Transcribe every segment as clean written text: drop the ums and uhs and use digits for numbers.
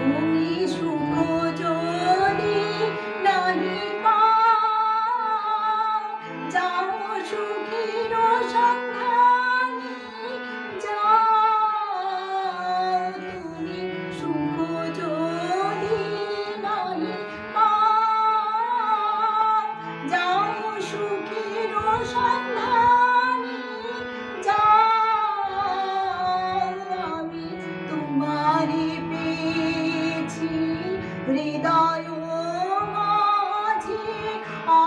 তুমি সুখ যদি নাহি পাও, যাও সুখীর সন্ধানে যাও। তুমি সুখ যদি নাহি পাও, যাও সুখীর সন্ধানে যাও। আমি তোমারে পেয়েছি হৃদয় মাঝে,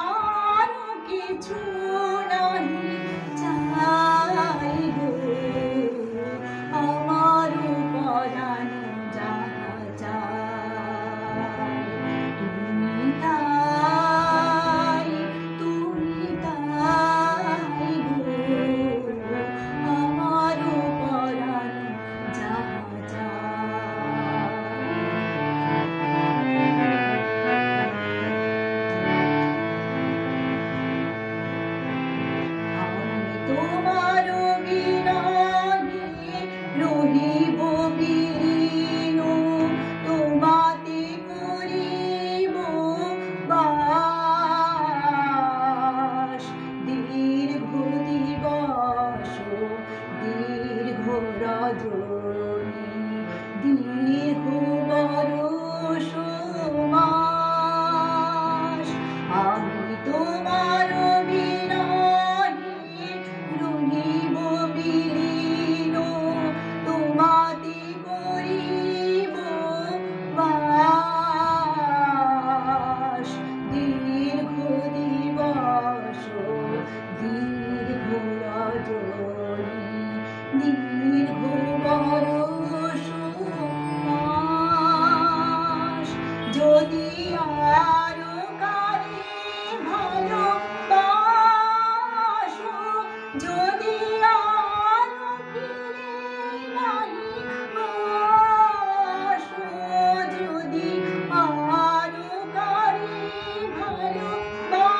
আর কিছু নাহি চাই গো। আমার পরাণ যাহা চায়, তুমি তাই, তুমি তাই গো। আমার পরাণ যাহা চায়। আমি তোমার বিরহে রহিব বিলীন, তোমাতে করিব বাস। দীর্ঘ দিবস দীর্ঘ রজনী, দীর্ঘ বরষ মাস। আমি তোমার বিরহে রহিব বিলীন, তোমাতে করিব বাস। দীর্ঘ দিবস দীর্ঘ রজনী, দীর্ঘ বরষ মাস। যদি আরো কারে ভালোবাসো, যদি আরো ফিরে নাহি আসো, যদি আরো কারে ভালোবাসো,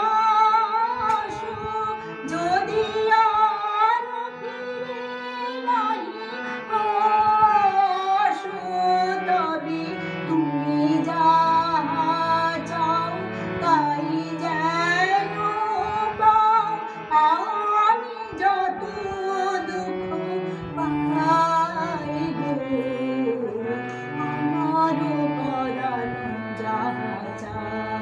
যদি আরো ফিরে নাহি আসো, তবে তুমি যাহা চাও তাই যেন পাও। আমি যত দুঃখ পাই গো, আমার পরাণ যাহা চায়।